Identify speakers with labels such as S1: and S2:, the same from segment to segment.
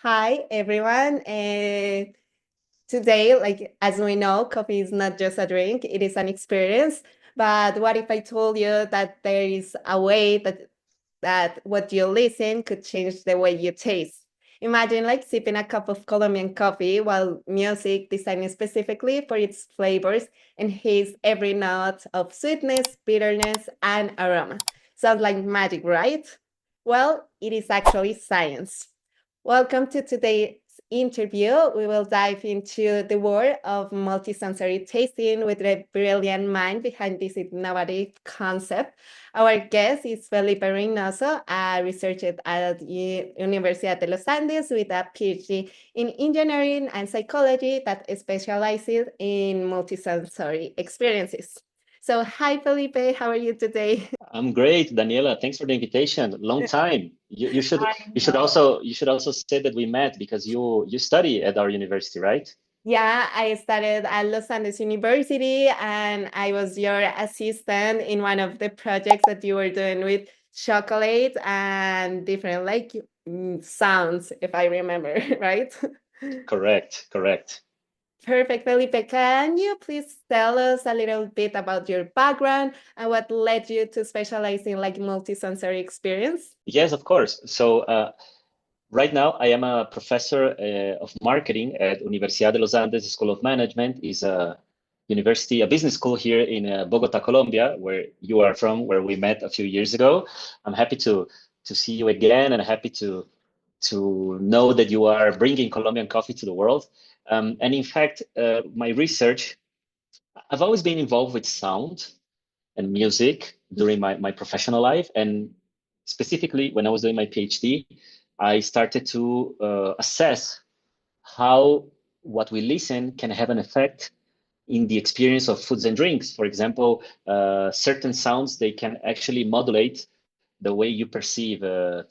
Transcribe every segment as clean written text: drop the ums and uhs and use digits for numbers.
S1: Hi, everyone. Today, like as we know, coffee is not just a drink, it is an experience. But what if I told you that there is a way that what you listen could change the way you taste? Imagine like sipping a cup of Colombian coffee while music designed specifically for its flavors enhance every note of sweetness, bitterness, and aroma. Sounds like magic, right? Well, it is actually science. Welcome to today's interview. We will dive into the world of multisensory tasting with the brilliant mind behind this innovative concept. Our guest is Felipe Reinoso, a researcher at Universidad de los Andes with a PhD in engineering and psychology that specializes in multisensory experiences. So, hi, Felipe, how are you today?
S2: I'm great, Daniela. Thanks for the invitation. Long time. You should
S1: I
S2: you should
S1: know.
S2: also you should also say that we met because you study at our university, right?
S1: Yeah, I studied at Los Andes University and I was your assistant in one of the projects that you were doing with chocolate and different like sounds, if I remember, right?
S2: Correct, correct.
S1: Perfect, Felipe. Can you please tell us a little bit about your background and what led you to specialize in like multisensory experience?
S2: Yes, of course. Right now I am a professor of marketing at Universidad de los Andes School of Management. Is a university, a business school here in Bogota, Colombia, where you are from, where we met a few years ago. I'm happy to see you again, and happy to know that you are bringing Colombian coffee to the world. And in fact, my research, I've always been involved with sound and music during my professional life. And specifically, when I was doing my PhD, I started to assess how what we listen can have an effect in the experience of foods and drinks. For example, certain sounds, they can actually modulate the way you perceive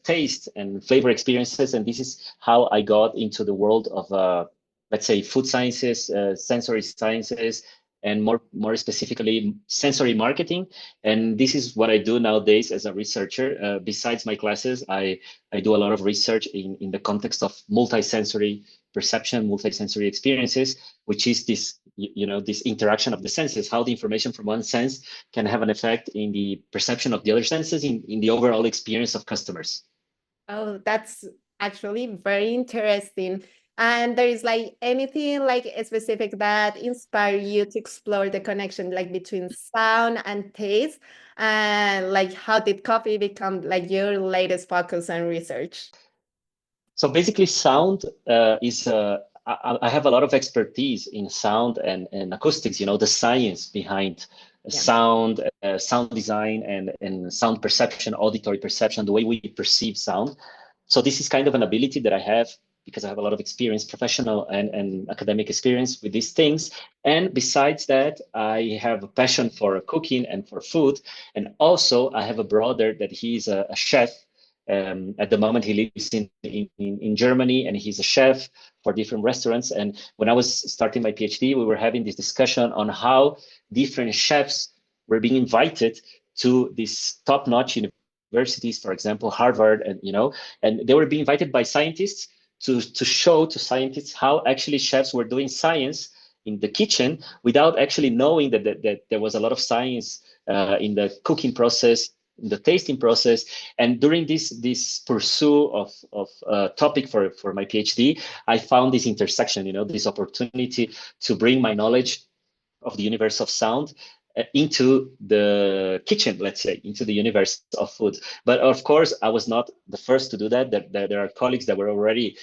S2: taste and flavor experiences. And this is how I got into the world of, let's say, food sciences, sensory sciences, and more specifically, sensory marketing. And this is what I do nowadays as a researcher. Besides my classes, I do a lot of research in the context of multisensory perception, multisensory experiences, which is this, this interaction of the senses, how the information from one sense can have an effect in the perception of the other senses in the overall experience of customers.
S1: Oh, that's actually very interesting. And there is like anything like specific that inspire you to explore the connection like between sound and taste, and like how did coffee become like your latest focus and research?
S2: So basically, sound is I have a lot of expertise in sound and acoustics. You know, the science behind
S1: Yeah.
S2: sound, sound design, and sound perception, auditory perception, the way we perceive sound. So this is kind of an ability that I have because I have a lot of experience, professional and academic experience with these things. And besides that, I have a passion for cooking and for food. And also, I have a brother that he's a chef. At the moment, he lives in Germany, and he's a chef for different restaurants. And when I was starting my PhD, we were having this discussion on how different chefs were being invited to these top-notch universities, for example, Harvard, and they were being invited by scientists to show to scientists how actually chefs were doing science in the kitchen without actually knowing that there was a lot of science in the cooking process, in the tasting process. And during this pursuit of topic for my PhD, I found this intersection, this opportunity to bring my knowledge of the universe of sound into the kitchen, let's say, into the universe of food. But of course, I was not the first to do that. There are colleagues that were already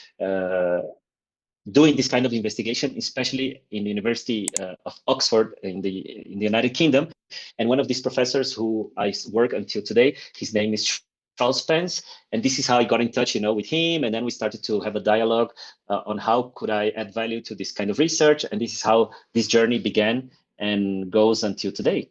S2: doing this kind of investigation, especially in the University of Oxford in the United Kingdom. And one of these professors who I work until today, his name is Charles Spence, and this is how I got in touch, with him. And then we started to have a dialogue on how could I add value to this kind of research, and this is how this journey began and goes until today.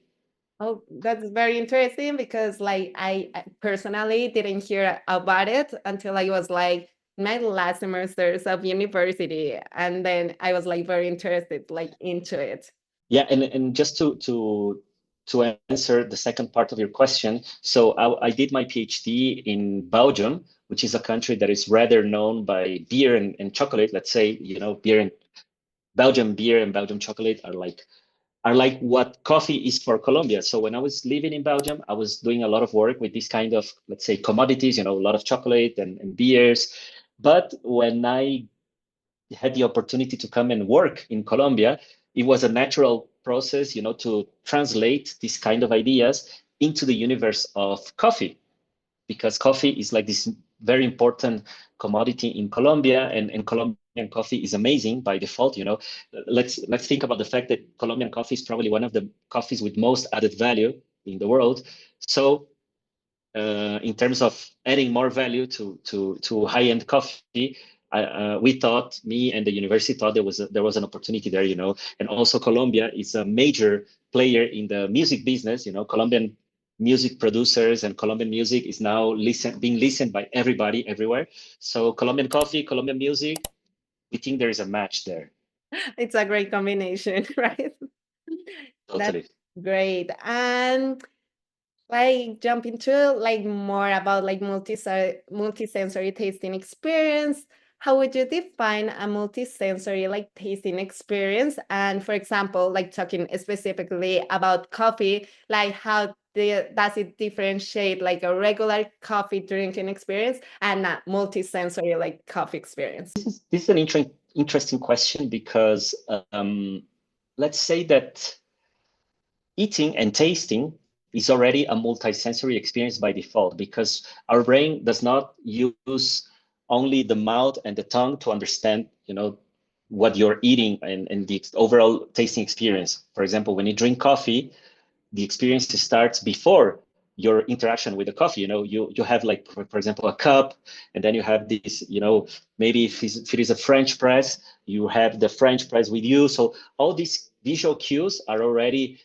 S1: Oh, that's very interesting because like I personally didn't hear about it until I was like my last semesters of university, and then I was like very interested like into it.
S2: Yeah, and just to answer the second part of your question, so I did my PhD in Belgium, which is a country that is rather known by beer and chocolate. Let's say, beer and Belgium beer and Belgium chocolate are like what coffee is for Colombia. So when I was living in Belgium, I was doing a lot of work with this kind of, let's say, commodities, a lot of chocolate and beers. But when I had the opportunity to come and work in Colombia, it was a natural process, to translate these kind of ideas into the universe of coffee, because coffee is like this very important commodity in Colombia, and Colombian coffee is amazing by default. Let's think about the fact that Colombian coffee is probably one of the coffees with most added value in the world. So in terms of adding more value to high-end coffee, we thought, me and the university thought there was an opportunity there, and also Colombia is a major player in the music business. Colombian music producers and Colombian music is now being listened by everybody everywhere. So Colombian coffee, Colombian music, we think there is a match there.
S1: It's a great combination, right? That's
S2: Totally.
S1: great. And like jump into like more about like multisensory tasting experience. How would you define a multisensory like tasting experience? And for example, like talking specifically about coffee, like how does it differentiate like a regular coffee drinking experience and a multisensory like coffee experience?
S2: This is an interesting question, because let's say that eating and tasting is already a multisensory experience by default, because our brain does not use only the mouth and the tongue to understand, what you're eating and the overall tasting experience. For example, when you drink coffee, the experience starts before your interaction with the coffee. You have, like, for example, a cup, and then you have this, maybe if it is a French press, you have the French press with you. So all these visual cues are already,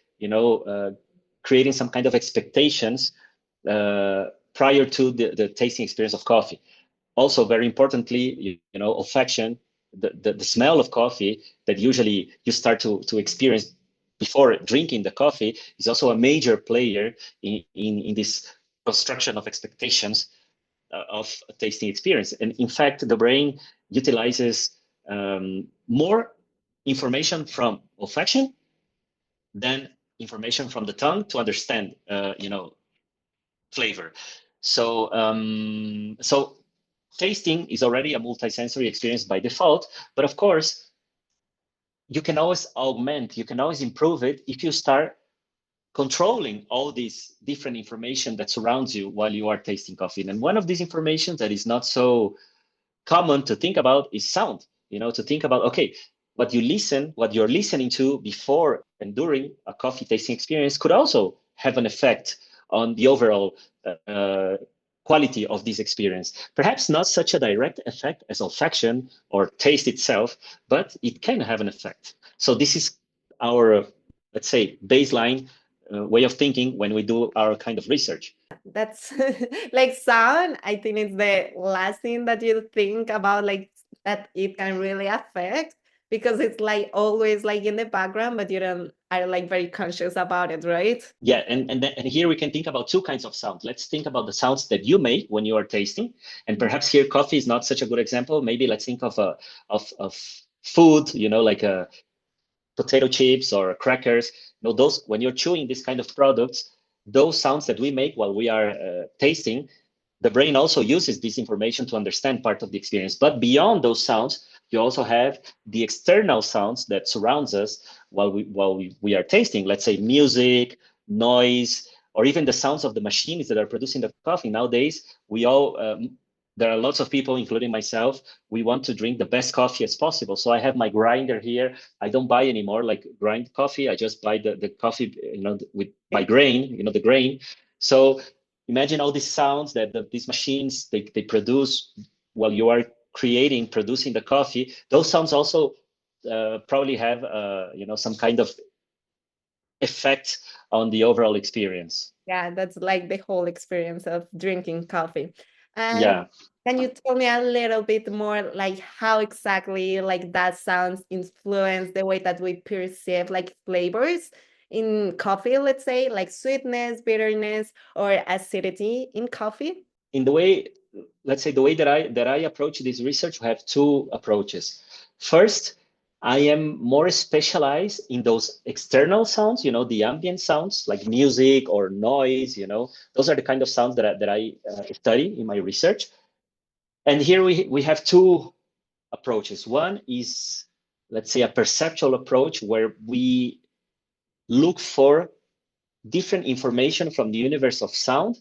S2: creating some kind of expectations prior to the tasting experience of coffee. Also, very importantly, olfaction, the smell of coffee that usually you start to experience before drinking the coffee, is also a major player in this construction of expectations of a tasting experience. And in fact, the brain utilizes more information from olfaction than information from the tongue to understand, flavor. So tasting is already a multisensory experience by default, but of course, you can always augment, you can always improve it if you start controlling all this different information that surrounds you while you are tasting coffee. And one of these information that is not so common to think about is sound. To think about, okay, what you're listening to before and during a coffee tasting experience could also have an effect on the overall quality of this experience. Perhaps not such a direct effect as olfaction or taste itself, but it can have an effect. So this is our, let's say, baseline way of thinking when we do our kind of research.
S1: That's like sound. I think it's the last thing that you think about, like that it can really affect, because it's like always like in the background, but you don't are like very conscious about it, right?
S2: Yeah, and here we can think about two kinds of sound. Let's think about the sounds that you make when you are tasting, and perhaps here coffee is not such a good example. Maybe let's think of of food, like a potato chips or crackers. Those, when you're chewing this kind of products, those sounds that we make while we are tasting, the brain also uses this information to understand part of the experience. But beyond those sounds, you also have the external sounds that surrounds us while we are tasting. Let's say music, noise, or even the sounds of the machines that are producing the coffee. Nowadays, we all there are lots of people, including myself, we want to drink the best coffee as possible. So I have my grinder here. I don't buy anymore like grind coffee. I just buy the coffee, with by grain, the grain. So imagine all these sounds that these machines they produce while you are producing the coffee. Those sounds also probably have some kind of effect on the overall experience.
S1: Yeah, that's like the whole experience of drinking coffee. And
S2: Yeah.
S1: can you tell me a little bit more like how exactly like that sounds influence the way that we perceive like flavors in coffee, let's say, like sweetness, bitterness, or acidity in coffee?
S2: In the way let's say the way that I approach this research, we have two approaches. First, I am more specialized in those external sounds, the ambient sounds like music or noise, those are the kind of sounds that I study in my research. And here we have two approaches. One is, let's say, a perceptual approach where we look for different information from the universe of sound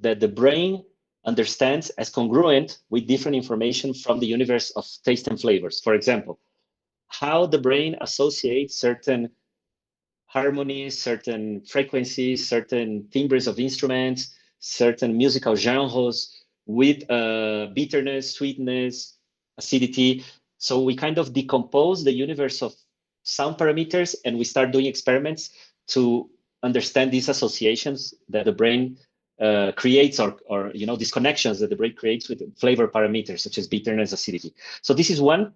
S2: that the brain understands as congruent with different information from the universe of taste and flavors. For example, how the brain associates certain harmonies, certain frequencies, certain timbres of instruments, certain musical genres with bitterness, sweetness, acidity. So we kind of decompose the universe of sound parameters and we start doing experiments to understand these associations that the brain creates or these connections that the brain creates with flavor parameters such as bitterness, acidity. So this is one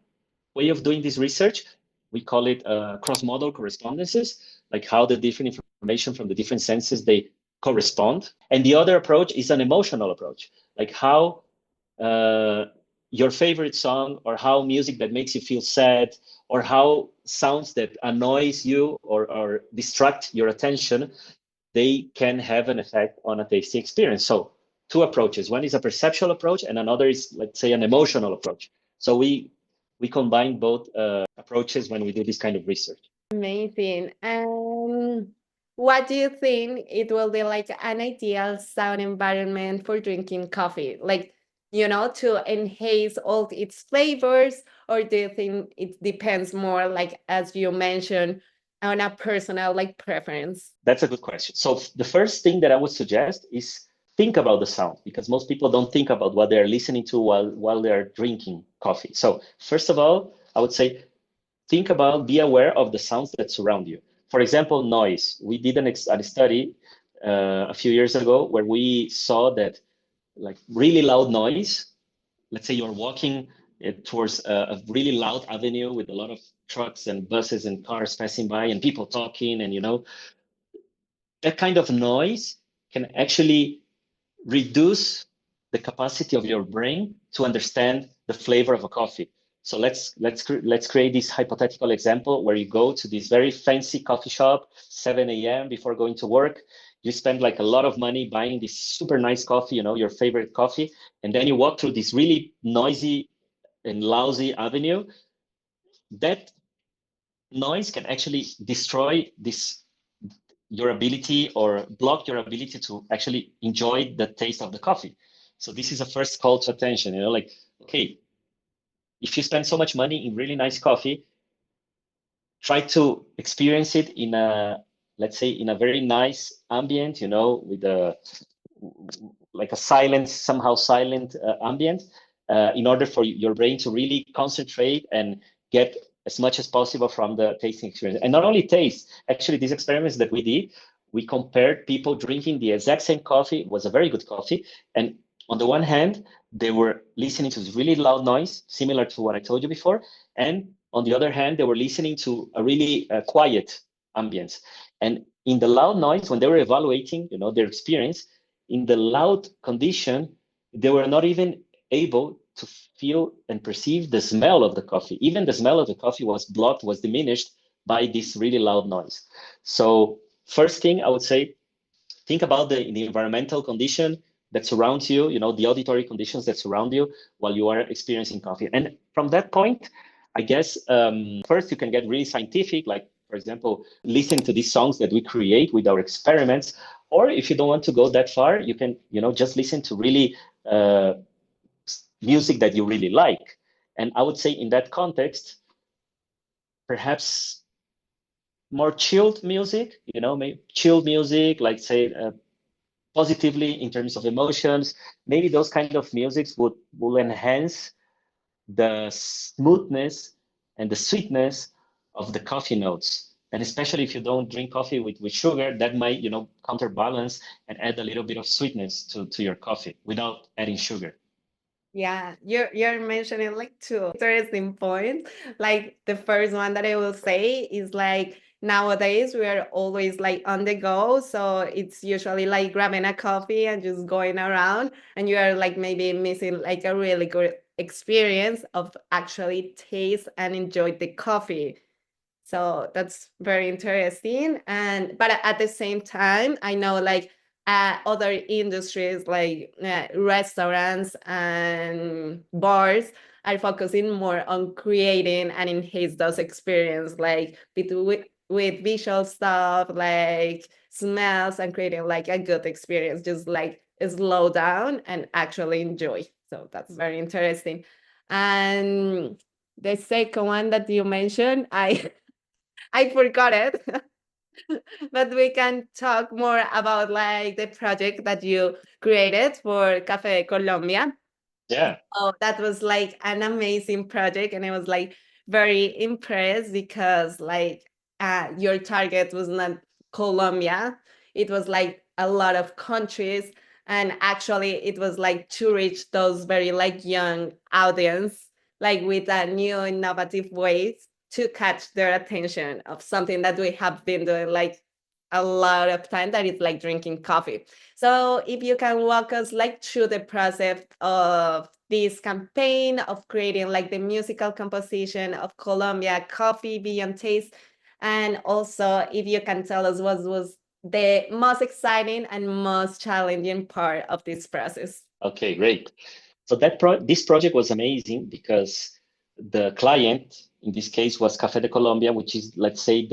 S2: way of doing this research. We call it cross-modal correspondences, like how the different information from the different senses, they correspond. And the other approach is an emotional approach, like how your favorite song or how music that makes you feel sad or how sounds that annoys you or distract your attention, they can have an effect on a tasting experience. So two approaches. One is a perceptual approach and another is, let's say, an emotional approach. So we combine both approaches when we do this kind of research.
S1: Amazing. What do you think it will be like an ideal sound environment for drinking coffee? Like, to enhance all its flavors, or do you think it depends more, like as you mentioned, on a personal like preference?
S2: That's a good question. So the first thing that I would suggest is think about the sound, because most people don't think about what they're listening to while they're drinking coffee. So first of all, I would say be aware of the sounds that surround you. For example, noise. We did a study a few years ago where we saw that like really loud noise, let's say you're walking towards a really loud avenue with a lot of trucks and buses and cars passing by and people talking, and that kind of noise can actually reduce the capacity of your brain to understand the flavor of a coffee. So let's create this hypothetical example where you go to this very fancy coffee shop, 7 a.m. before going to work. You spend like a lot of money buying this super nice coffee, your favorite coffee, and then you walk through this really noisy and lousy avenue. That noise can actually destroy your ability or block your ability to actually enjoy the taste of the coffee. So this is a first call to attention, like, okay, if you spend so much money in really nice coffee, try to experience it in let's say, in a very nice ambient, with like a somehow silent ambient, in order for your brain to really concentrate and get as much as possible from the tasting experience. And not only taste, actually, these experiments that we did, we compared people drinking the exact same coffee. It was a very good coffee. And on the one hand, they were listening to this really loud noise, similar to what I told you before. And on the other hand, they were listening to a really quiet ambience. And in the loud noise, when they were evaluating, their experience, in the loud condition, they were not even able to feel and perceive the smell of the coffee. Even the smell of the coffee was blocked, was diminished by this really loud noise. So first thing I would say, think about the environmental condition that surrounds you, the auditory conditions that surround you while you are experiencing coffee. And from that point, I guess, first you can get really scientific, like, for example, listen to these songs that we create with our experiments. Or if you don't want to go that far, you can, just listen to really music that you really like. And I would say in that context, perhaps more chilled music, maybe chilled music, like say positively in terms of emotions, maybe those kind of musics will enhance the smoothness and the sweetness of the coffee notes. And especially if you don't drink coffee with sugar, that might, counterbalance and add a little bit of sweetness to your coffee without adding sugar.
S1: Yeah, you're mentioning like two interesting points. Like the first one that I will say is like nowadays we are always like on the go. So it's usually like grabbing a coffee and just going around, and you are like maybe missing like a really good experience of actually taste and enjoy the coffee. So that's very interesting. And but at the same time, I know like other industries like restaurants and bars are focusing more on creating and enhance those experience, like with visual stuff, like smells, and creating like a good experience, just like slow down and actually enjoy. So that's very interesting. And the second one that you mentioned, I forgot it, but we can talk more about like the project that you created for Café de Colombia.
S2: Yeah.
S1: Oh, that was like an amazing project, and I was like very impressed because like your target was not Colombia, it was like a lot of countries, and actually it was like to reach those very like young audience, like with a new innovative ways to catch their attention of something that we have been doing like a lot of time, that is like drinking coffee. So if you can walk us like through the process of this campaign of creating like the musical composition of Colombia Coffee Beyond Taste, and also if you can tell us what was the most exciting and most challenging part of this process.
S2: Okay, great. So this project was amazing because the client in this case was Café de Colombia, which is, let's say,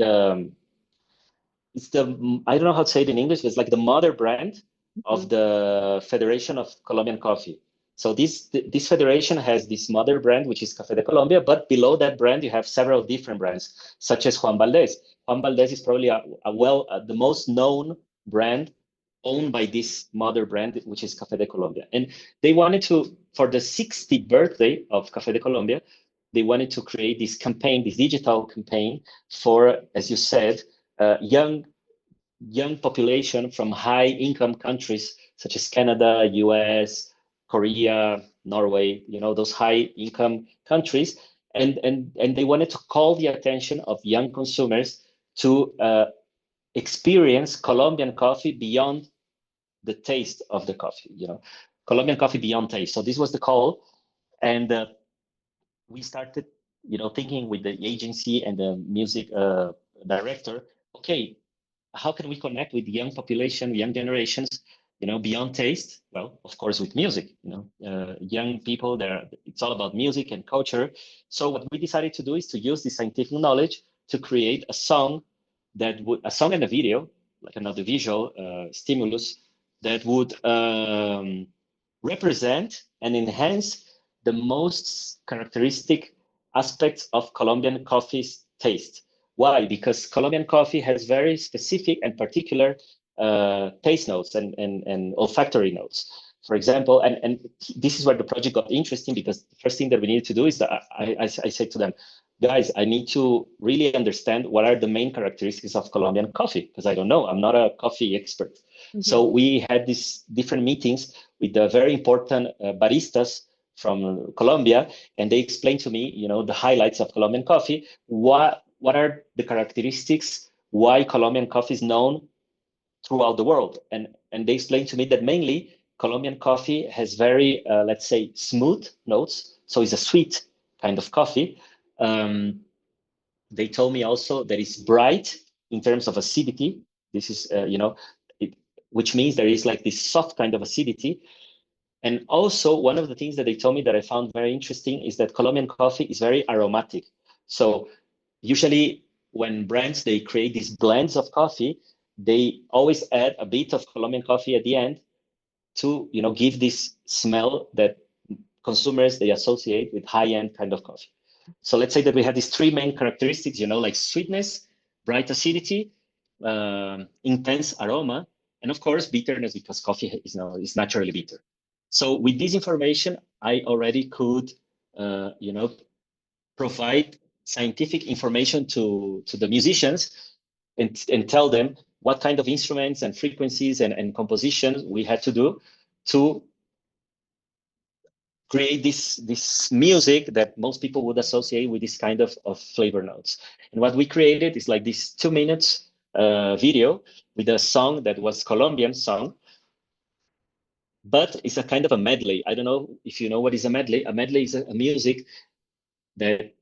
S2: it's the, I don't know how to say it in English, but it's like the mother brand of the Federation of Colombian Coffee. So this federation has this mother brand, which is Café de Colombia, but below that brand, you have several different brands, such as Juan Valdez. Juan Valdez is probably the most known brand owned by this mother brand, which is Café de Colombia. And they wanted to, for the 60th birthday of Café de Colombia, they wanted to create this campaign, this digital campaign for, as you said, young population from high income countries such as Canada, US, Korea, Norway, those high income countries. And they wanted to call the attention of young consumers to experience Colombian coffee beyond the taste of the coffee, Colombian coffee beyond taste. So this was the call. And we started, thinking with the agency and the music director, okay, how can we connect with the young population, young generations, beyond taste? Well, of course, with music, young people, it's all about music and culture. So what we decided to do is to use the scientific knowledge to create a song a song and a video, like another visual stimulus that would represent and enhance the most characteristic aspects of Colombian coffee's taste. Why? Because Colombian coffee has very specific and particular taste notes and olfactory notes. For example, and this is where the project got interesting, because the first thing that we needed to do is that I said to them, guys, I need to really understand what are the main characteristics of Colombian coffee, because I don't know, I'm not a coffee expert. Mm-hmm. So we had these different meetings with the very important baristas from Colombia, and they explained to me, the highlights of Colombian coffee. What are the characteristics? Why Colombian coffee is known throughout the world? And they explained to me that mainly Colombian coffee has very, let's say, smooth notes. So it's a sweet kind of coffee. They told me also that it's bright in terms of acidity. This is, which means there is like this soft kind of acidity. And also, one of the things that they told me that I found very interesting is that Colombian coffee is very aromatic. So usually when brands, they create these blends of coffee, they always add a bit of Colombian coffee at the end to, give this smell that consumers, they associate with high-end kind of coffee. So let's say that we have these three main characteristics, like sweetness, bright acidity, intense aroma, and of course, bitterness, because coffee is naturally bitter. So with this information, I already could, provide scientific information to the musicians and tell them what kind of instruments and frequencies and compositions we had to do to create this music that most people would associate with this kind of flavor notes. And what we created is like this 2 minutes video with a song that was Colombian song, but it's a kind of a medley. I don't know if you know what is a medley. A medley is a music that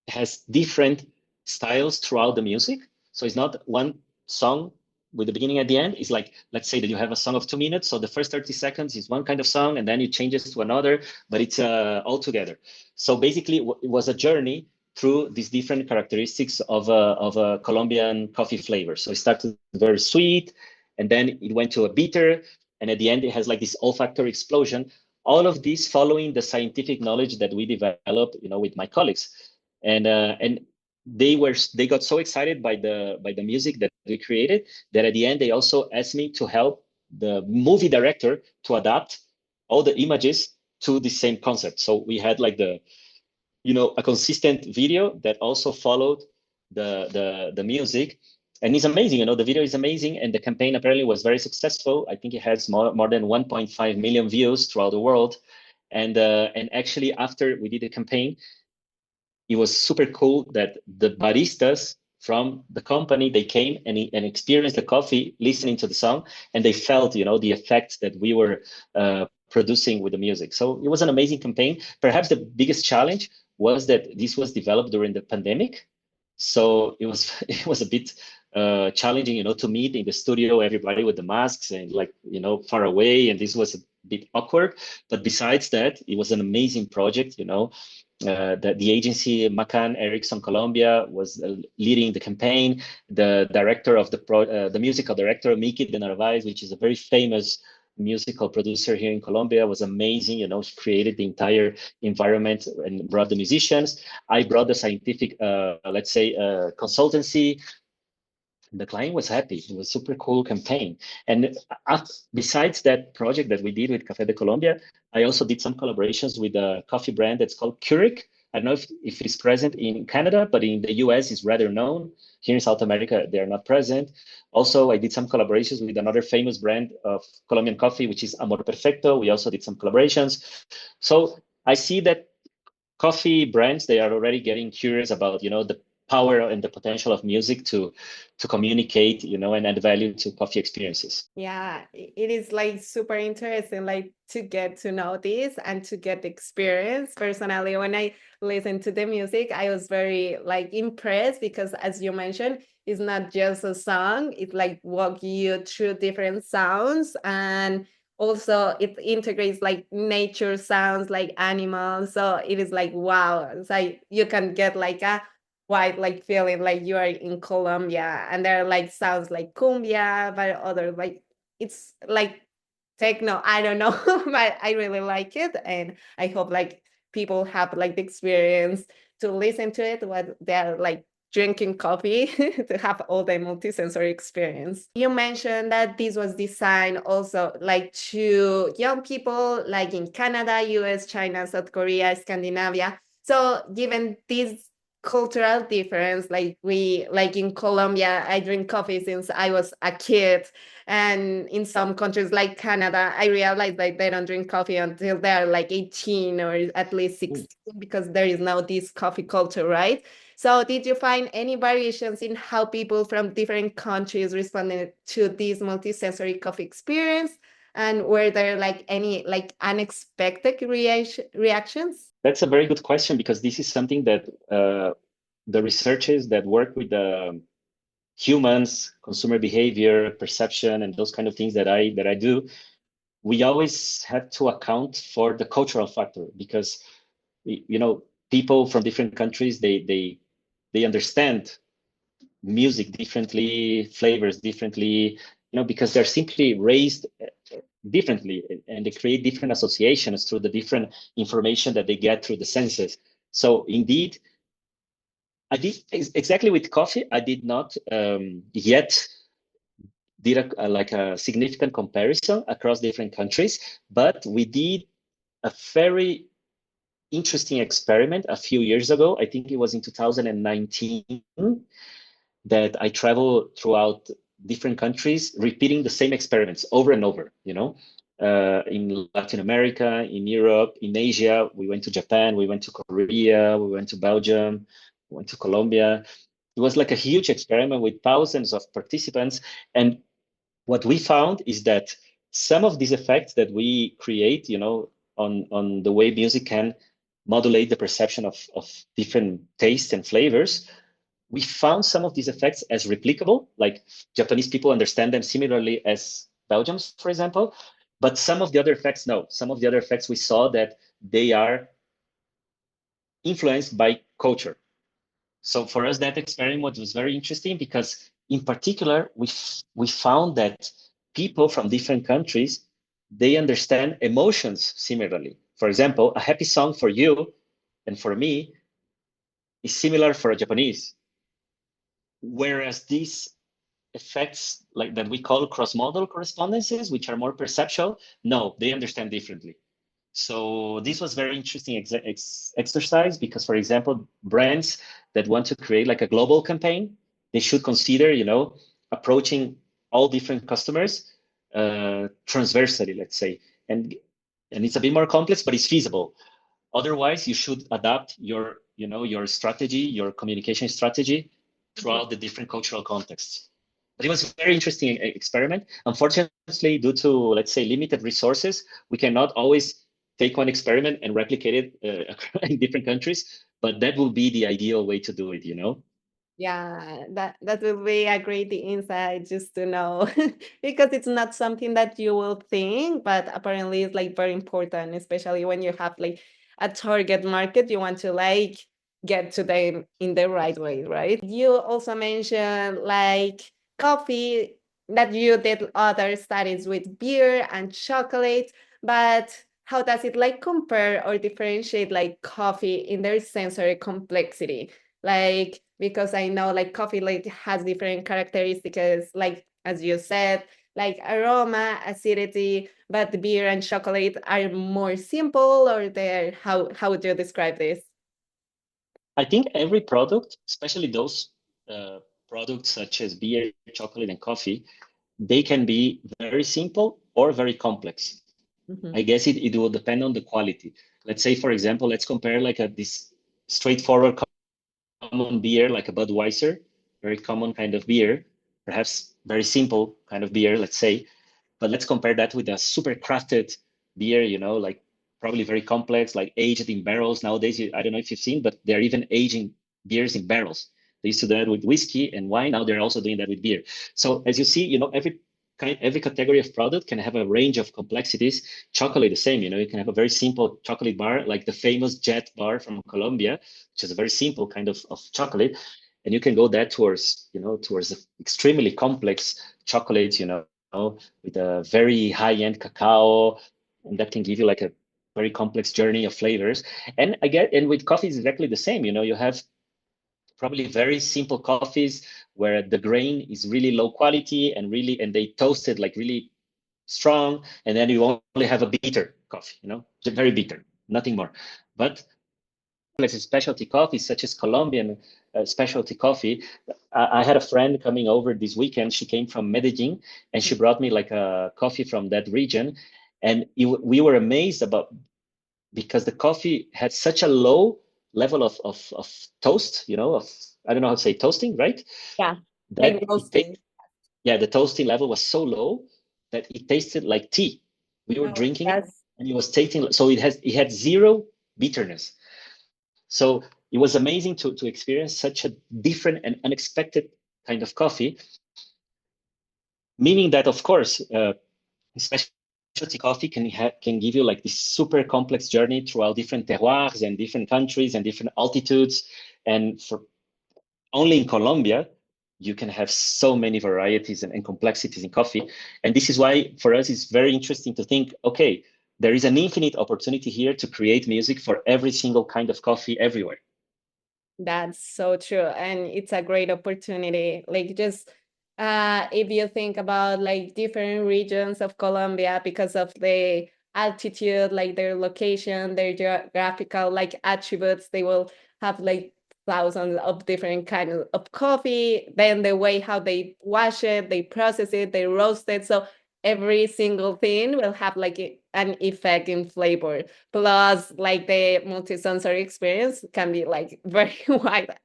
S2: has different styles throughout the music. So it's not one song with the beginning at the end. It's like, let's say that you have a song of 2 minutes. So the first 30 seconds is one kind of song, and then it changes to another, but it's all together. So basically, it was a journey through these different characteristics of a Colombian coffee flavor. So it started very sweet, and then it went to a bitter, and at the end, it has like this olfactory explosion. All of this following the scientific knowledge that we developed, with my colleagues, and they got so excited by the music that we created that at the end they also asked me to help the movie director to adapt all the images to the same concept. So we had like a consistent video that also followed the music, and it's amazing. The video is amazing, and the campaign apparently was very successful. I think it has more than 1.5 million views throughout the world, and actually after we did the campaign, it was super cool that the baristas from the company, they came and experienced the coffee listening to the song, and they felt the effects that we were producing with the music. So it was an amazing campaign. Perhaps the biggest challenge was that this was developed during the pandemic, so it was it was a bit challenging, to meet in the studio, everybody with the masks and far away, and this was a bit awkward. But besides that, it was an amazing project. That the agency Macan Erickson Colombia was leading the campaign. The director of the musical director Miki de Narvaez, which is a very famous musical producer here in Colombia, was amazing. She created the entire environment and brought the musicians. I brought the scientific, let's say, consultancy. The client was happy. It was a super cool campaign. And besides that project that we did with Café de Colombia, I also did some collaborations with a coffee brand that's called Keurig. I don't know if it's present in Canada, but in the US it's rather known. Here in South America, they're not present. Also, I did some collaborations with another famous brand of Colombian coffee, which is Amor Perfecto. We also did some collaborations. So I see that coffee brands, they are already getting curious about, the power and the potential of music to communicate, and add value to coffee experiences.
S1: Yeah, it is like super interesting, like to get to know this and to get the experience. Personally, when I listened to the music, I was very like impressed because, as you mentioned, it's not just a song, it like walk you through different sounds, and also it integrates like nature sounds like animals. So it is like wow. It's like you can get like a wide like feeling like you are in Colombia, and there are like sounds like cumbia, but other like it's like techno. I don't know, but I really like it, and I hope like people have like the experience to listen to it when they're like drinking coffee to have all the multisensory experience. You mentioned that this was designed also like to young people like in Canada, US, China, South Korea, Scandinavia. So given this cultural difference, like in Colombia, I drink coffee since I was a kid, and in some countries like Canada, I realized that they don't drink coffee until they're like 18 or at least 16 because there is now this coffee culture, right? So did you find any variations in how people from different countries responded to this multisensory coffee experience? And were there like any like unexpected reactions?
S2: That's a very good question, because this is something that the researchers that work with the humans, consumer behavior, perception, and those kind of things that I do, we always have to account for the cultural factor, because people from different countries, they understand music differently, flavors differently, because they're simply raised differently, and they create different associations through the different information that they get through the senses. So indeed, I did exactly with coffee. I did not yet did like a significant comparison across different countries, but we did a very interesting experiment a few years ago. I think it was in 2019 that I traveled throughout different countries, repeating the same experiments over and over. in Latin America, in Europe, in Asia. We went to Japan, we went to Korea, we went to Belgium, we went to Colombia. It was like a huge experiment with thousands of participants. And what we found is that some of these effects that we create, on the way music can modulate the perception of different tastes and flavors, we found some of these effects as replicable, like Japanese people understand them similarly as Belgians, for example. But some of the other effects, no. Some of the other effects we saw that they are influenced by culture. So for us, that experiment was very interesting because, in particular, we found that people from different countries, they understand emotions similarly. For example, a happy song for you and for me is similar for a Japanese, whereas these effects like that we call cross-modal correspondences, which are more perceptual, no, they understand differently. So this was very interesting exercise because, for example, brands that want to create like a global campaign, they should consider, approaching all different customers transversally, let's say, and it's a bit more complex, but it's feasible. Otherwise, you should adapt your strategy, your communication strategy throughout the different cultural contexts. But it was a very interesting experiment. Unfortunately, due to, let's say, limited resources, we cannot always take one experiment and replicate it in different countries, but that will be the ideal way to do it.
S1: Yeah, that will be a great insight just to know because it's not something that you will think, but apparently it's like very important, especially when you have like a target market, you want to like get to them in the right way, right? You also mentioned like coffee that you did other studies with beer and chocolate, but how does it like compare or differentiate like coffee in their sensory complexity? Like because I know like coffee like has different characteristics, like as you said, like aroma, acidity, but the beer and chocolate are more simple, or they're how would you describe this?
S2: I think every product, especially those products such as beer, chocolate, and coffee, they can be very simple or very complex. I
S1: Mhm.
S2: guess it will depend on the quality. Let's say, for example, let's compare like this straightforward common beer, like a Budweiser, very common kind of beer, perhaps very simple kind of beer, let's say. But let's compare that with a super crafted beer, like probably very complex, like aged in barrels. Nowadays, I don't know if you've seen, but they're even aging beers in barrels. They used to do that with whiskey and wine. Now they're also doing that with beer. So as you see, every category of product can have a range of complexities. Chocolate, the same. You can have a very simple chocolate bar, like the famous Jet bar from Colombia, which is a very simple kind of chocolate, and you can go that towards extremely complex chocolates, with a very high-end cacao, and that can give you like a very complex journey of flavors. And with coffee, it's exactly the same. You have probably very simple coffees where the grain is really low quality and they toast it like really strong, and then you only have a bitter coffee, very bitter, nothing more. But like specialty coffee, such as Colombian specialty coffee. I had a friend coming over this weekend. She came from Medellin, and she brought me like a coffee from that region. And we were amazed about because the coffee had such a low level of toast, of I don't know how to say toasting, right?
S1: Yeah, like
S2: That it
S1: roasting.
S2: yeah, the toasting level was so low that it tasted like tea. We were
S1: Oh,
S2: drinking it,
S1: that's
S2: and it was tasting so it had zero bitterness. So it was amazing to experience such a different and unexpected kind of coffee, meaning that, of course, specialty coffee can give you like this super complex journey throughout different terroirs and different countries and different altitudes. And for only in Colombia, you can have so many varieties and complexities in coffee. And this is why for us it's very interesting to think, okay, there is an infinite opportunity here to create music for every single kind of coffee everywhere.
S1: That's so true. And it's a great opportunity. Like just if you think about like different regions of Colombia because of the altitude, like their location, their geographical like attributes, they will have like thousands of different kinds of coffee. Then the way how they wash it, they process it, they roast it. So every single thing will have like an effect in flavor. Plus, like the multisensory experience can be like very wide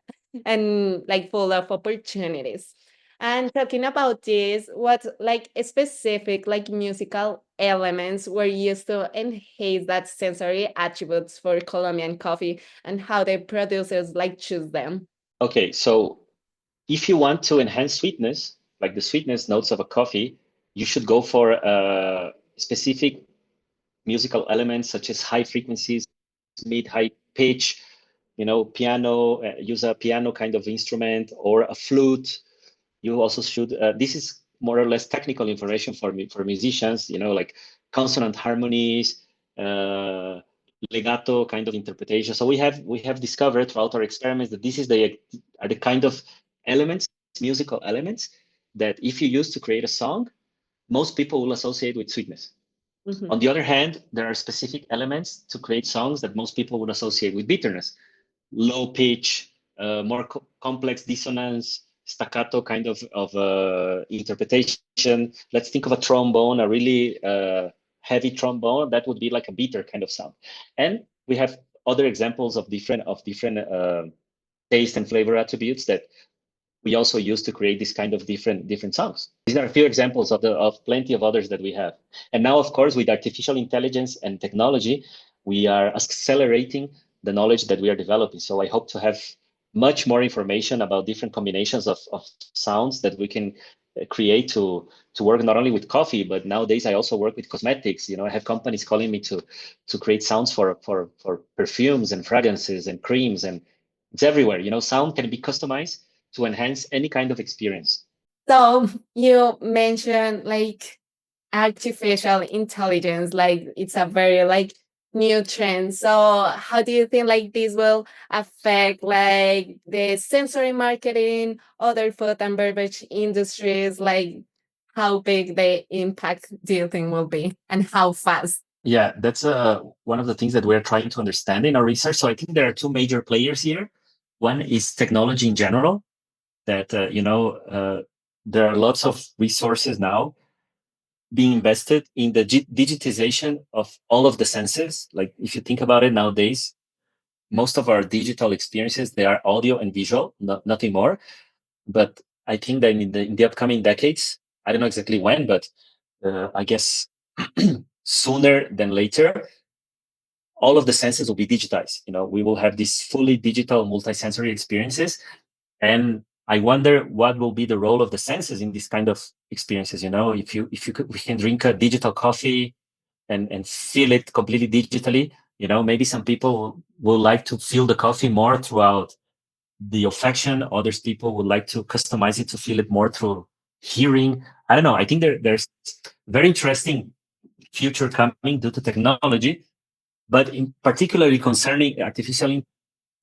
S1: and like full of opportunities. And talking about this, what like specific like musical elements were used to enhance that sensory attributes for Colombian coffee, and how the producers like choose them?
S2: Okay, so if you want to enhance sweetness, like the sweetness notes of a coffee, you should go for specific musical elements such as high frequencies, mid, high pitch, piano, use a piano kind of instrument or a flute. You also should, this is more or less technical information for me, for musicians, like consonant harmonies, uh, legato kind of interpretation. So we have discovered throughout our experiments that this is are the kind of elements, musical elements, that if you use to create a song, most people will associate with sweetness.
S1: Mhm.
S2: On the other hand, there are specific elements to create songs that most people would associate with bitterness: low pitch, more complex dissonance, staccato kind of interpretation. Let's think of a trombone, a really heavy trombone. That would be like a bitter kind of sound. And we have other examples of different taste and flavor attributes that we also use to create this kind of different songs. These are a few examples of plenty of others that we have. And now, of course, with artificial intelligence and technology, we are accelerating the knowledge that we are developing. So I hope to have much more information about different combinations of sounds that we can create to work not only with coffee, but nowadays I also work with cosmetics. I have companies calling me to create sounds for perfumes and fragrances and creams, and it's everywhere. Sound can be customized to enhance any kind of experience.
S1: So you mentioned like artificial intelligence, like it's a very like new trend. So how do you think like this will affect like the sensory marketing, other food and beverage industries? Like how big the impact do you think will be, and how fast?
S2: Yeah, that's one of the things that we're trying to understand in our research. So I think there are two major players here. One is technology in general, that, there are lots of resources now being invested in the digitization of all of the senses. Like if you think about it nowadays, most of our digital experiences, they are audio and visual, nothing more. But I think that in the upcoming decades, I don't know exactly when, but I guess sooner than later, all of the senses will be digitized. We will have these fully digital multisensory experiences. And I wonder what will be the role of the senses in this kind of experiences. We can drink a digital coffee and feel it completely digitally. Maybe some people will like to feel the coffee more throughout the olfaction. Others people would like to customize it to feel it more through hearing. I don't know. I think there's very interesting future coming due to technology, but in particularly concerning artificial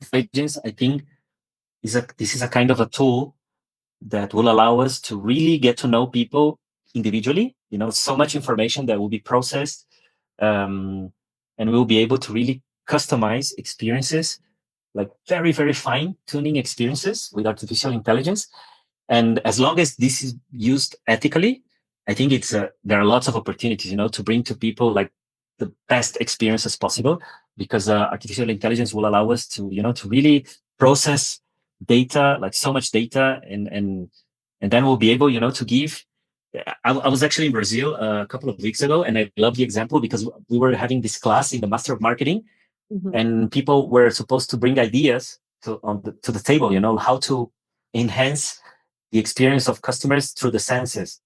S2: intelligence, I think this is a kind of a tool that will allow us to really get to know people individually. So much information that will be processed, and we'll be able to really customize experiences, like very, very fine tuning experiences with artificial intelligence. And as long as this is used ethically, I think there are lots of opportunities, to bring to people like the best experiences possible, because artificial intelligence will allow us to really process data, like so much data, and then we'll be able, to give. I was actually in Brazil a couple of weeks ago, and I love the example because we were having this class in the Master of Marketing, and people were supposed to bring ideas to the table, how to enhance the experience of customers through the senses.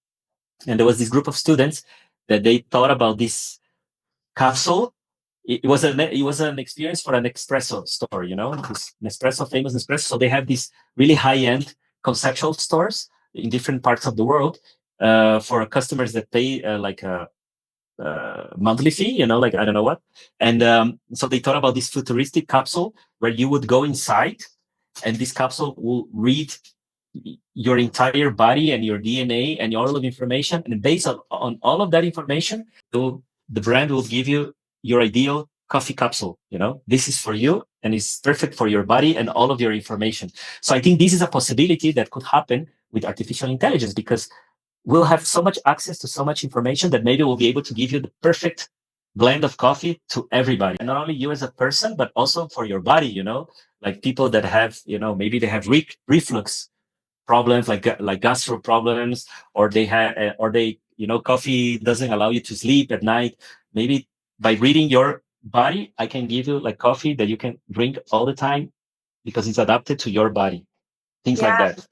S2: And there was this group of students that they thought about this capsule. It was an experience for an espresso store, this Nespresso, famous Nespresso. So they have these really high end conceptual stores in different parts of the world, for customers that pay like a monthly fee, like I don't know what. And so they thought about this futuristic capsule where you would go inside, and this capsule will read your entire body and your DNA and all of the information. And based on all of that information, the brand will give you your ideal coffee capsule. This is for you and it's perfect for your body and all of your information. So I think this is a possibility that could happen with artificial intelligence, because we'll have so much access to so much information that maybe we'll be able to give you the perfect blend of coffee to everybody. And not only you as a person, but also for your body, like people that have, maybe they have reflux problems, like gastro problems, or coffee doesn't allow you to sleep at night. Maybe by reading your body, I can give you like coffee that you can drink all the time because it's adapted to your body. Things like
S1: Yeah.
S2: that.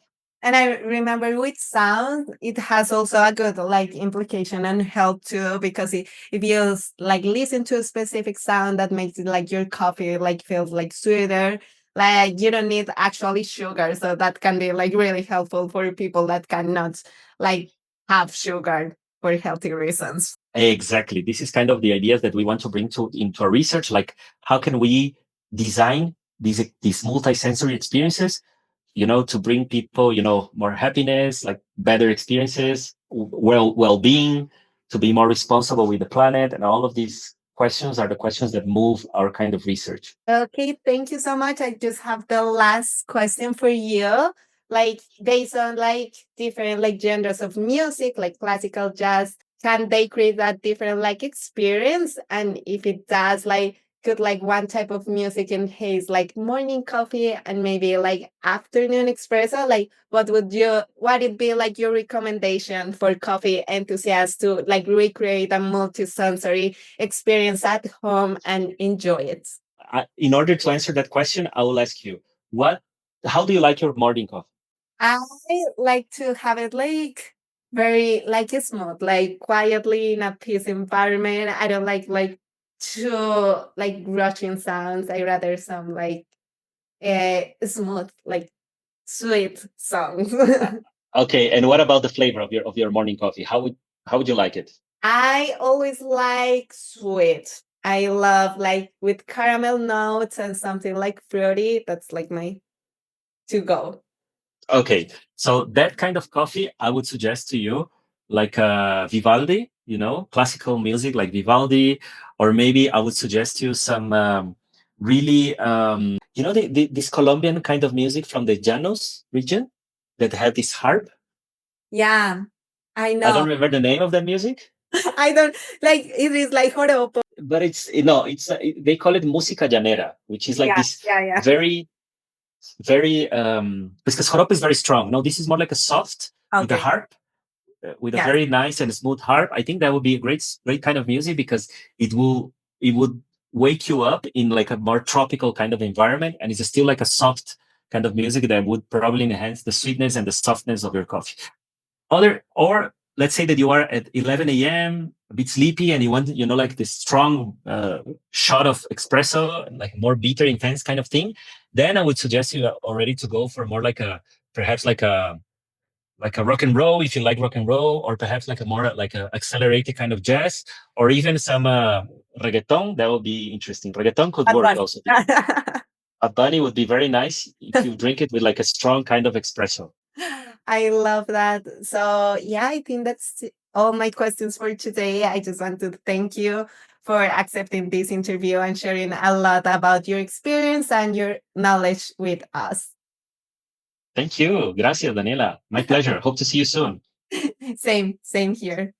S1: And I remember with sound, it has also a good like implication and help too, because if you like listen to a specific sound that makes it like your coffee like feels like sweeter, like you don't need actually sugar. So that can be like really helpful for people that cannot like have sugar for healthy reasons.
S2: Exactly. This is kind of the ideas that we want to bring into our research. Like, how can we design these multisensory experiences, to bring people, more happiness, like better experiences, well-being, to be more responsible with the planet, and all of these questions are the questions that move our kind of research.
S1: Okay, thank you so much. I just have the last question for you. Like based on like different like genres of music, like classical jazz, can they create that different like experience? And if it does, like could like one type of music enhance like morning coffee and maybe like afternoon espresso? Like what would be like your recommendation for coffee enthusiasts to like recreate a multisensory experience at home and enjoy it?
S2: In order to answer that question, I will ask you, how do you like your morning coffee?
S1: I like to have it like very like smooth, like quietly in a peace environment. I don't like too like rushing sounds. I rather some like smooth, like sweet songs.
S2: Okay, and what about the flavor of your morning coffee? How would you like it?
S1: I always like sweet. I love like with caramel notes and something like fruity. That's like my to go.
S2: Okay, so that kind of coffee, I would suggest to you, like Vivaldi, classical music like Vivaldi, or maybe I would suggest you some really, this Colombian kind of music from the Llanos region that have this harp.
S1: Yeah, I
S2: I don't
S1: know.
S2: remember the name of that music,
S1: I don't like it is like joropo.
S2: but it's no, they call it música llanera, which is like
S1: Yeah,
S2: this
S1: yeah, yeah.
S2: very, very because joropo is very strong. No, this is more like a soft with a
S1: Okay.
S2: harp, with a
S1: Yes.
S2: very nice and smooth harp. I think that would be a great kind of music because it would wake you up in like a more tropical kind of environment, and it's still like a soft kind of music that would probably enhance the sweetness and the softness of your coffee. Or let's say that you are at 11 a.m. a bit sleepy and you want, like this strong shot of espresso, like more bitter, intense kind of thing. Then I would suggest you already to go for more perhaps like a rock and roll, if you like rock and roll, or perhaps like a more like a accelerated kind of jazz, or even some reggaeton. That would be interesting. Reggaeton could
S1: Bad
S2: work
S1: Bunny.
S2: also. A bunny would be very nice if you drink it with like a strong kind of espresso.
S1: I love that. So, yeah, I think that's all my questions for today. I just want to thank you for accepting this interview and sharing a lot about your experience and your knowledge with us.
S2: Thank you. Gracias, Daniela. My pleasure. Hope to see you soon.
S1: Same here.